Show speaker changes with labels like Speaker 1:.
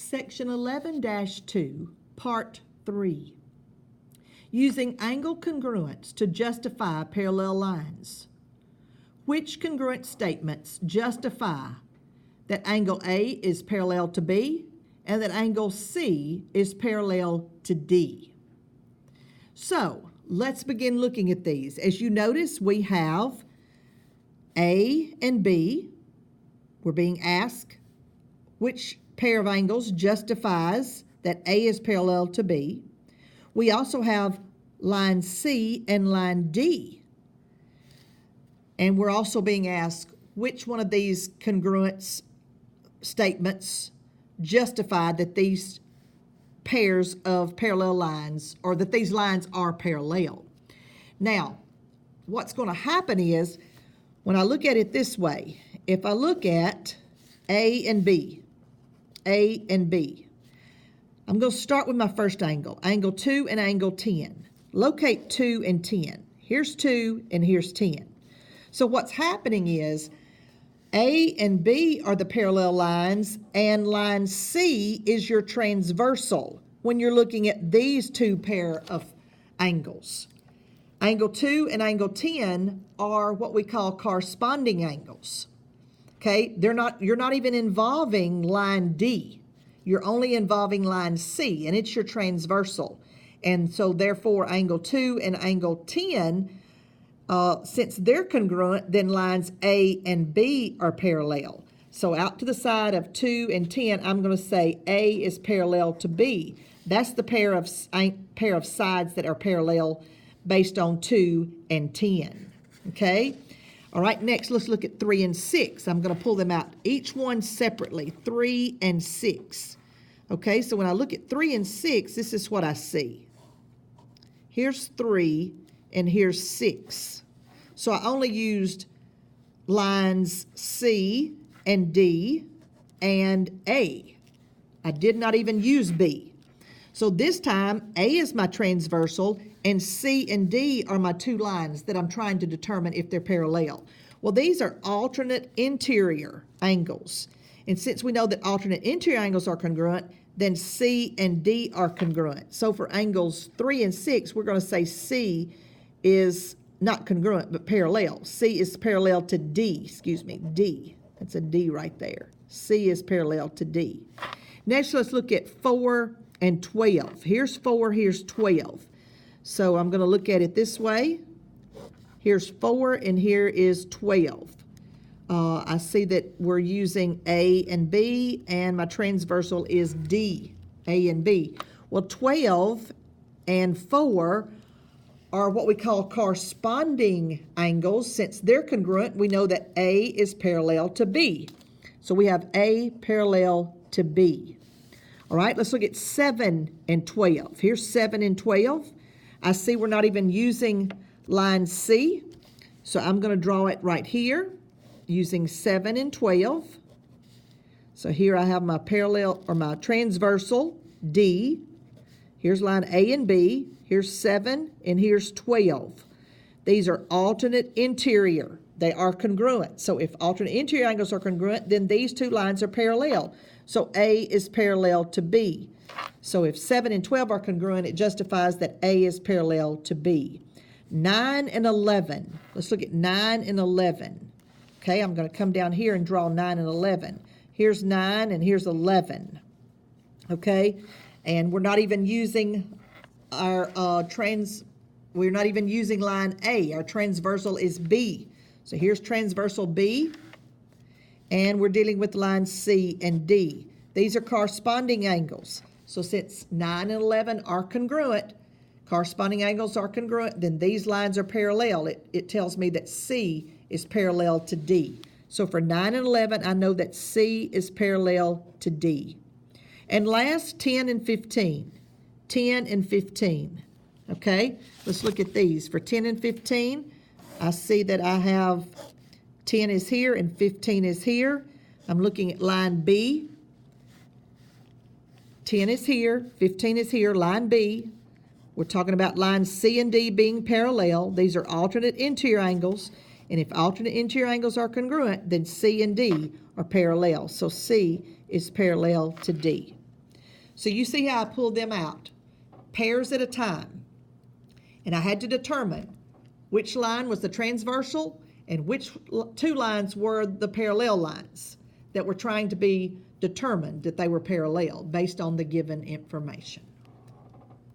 Speaker 1: Section 11-2, Part 3. Using angle congruence to justify parallel lines. Which congruent statements justify that angle A is parallel to B and that angle C is parallel to D? So, let's begin looking at these. As you notice, we have A and B. We're being asked which pair of angles justifies that A is parallel to B. We also have line C and line D. And we're also being asked which one of these congruence statements justify that these pairs of parallel lines, or that these lines are parallel. Now, what's going to happen is, when I look at it this way, if I look at A and B, I'm going to start with my first angle, angle 2 and angle 10. Locate 2 and 10. Here's 2 and here's 10. So what's happening is A and B are the parallel lines, and line C is your transversal when you're looking at these two pair of angles. Angle 2 and angle 10 are what we call corresponding angles. Okay, you're not even involving line D. You're only involving line C, and it's your transversal. And so therefore angle 2 and angle 10, since they're congruent, then lines A and B are parallel. So out to the side of 2 and 10, I'm going to say A is parallel to B. That's the pair of sides that are parallel based on 2 and 10. Okay? All right, next let's look at 3 and 6. I'm going to pull them out, each one separately, 3 and 6. Okay, so when I look at 3 and 6, this is what I see. Here's 3 and here's 6. So I only used lines C and D and A. I did not even use B. So this time, A is my transversal and C and D are my two lines that I'm trying to determine if they're parallel. Well, these are alternate interior angles. And since we know that alternate interior angles are congruent, then C and D are congruent. So for angles 3 and 6, we're going to say C is not congruent, but parallel. C is parallel to D, D. That's a D right there. C is parallel to D. Next, let's look at 4 and 12. Here's 4, here's 12. So I'm going to look at it this way. Here's 4 and here is 12. I see that we're using A and B, and my transversal is D, A and B. Well, 12 and 4 are what we call corresponding angles. Since they're congruent, we know that A is parallel to B. So we have A parallel to B. All right, let's look at 7 and 12. Here's 7 and 12. I see we're not even using line C, so I'm going to draw it right here using 7 and 12. So here I have my parallel, or my transversal, D. Here's line A and B. Here's 7 and here's 12. These are alternate interior. They are congruent. So if alternate interior angles are congruent, then these two lines are parallel. So A is parallel to B. So if 7 and 12 are congruent, it justifies that A is parallel to B. 9 and 11. Let's look at 9 and 11. Okay, I'm going to come down here and draw 9 and 11. Here's 9 and here's 11. Okay, and we're not even using our we're not even using line A. Our transversal is B. So here's transversal B, and we're dealing with lines C and D. These are corresponding angles. So since 9 and 11 are congruent, corresponding angles are congruent, then these lines are parallel. It tells me that C is parallel to D. So for 9 and 11, I know that C is parallel to D. And last, 10 and 15. 10 and 15. Okay, let's look at these. For 10 and 15, I see that I have 10 is here and 15 is here. I'm looking at line B. 10 is here, 15 is here, line B. We're talking about lines C and D being parallel. These are alternate interior angles. And if alternate interior angles are congruent, then C and D are parallel. So C is parallel to D. So you see how I pulled them out, pairs at a time. And I had to determine which line was the transversal and which two lines were the parallel lines that were trying to be determined that they were parallel based on the given information.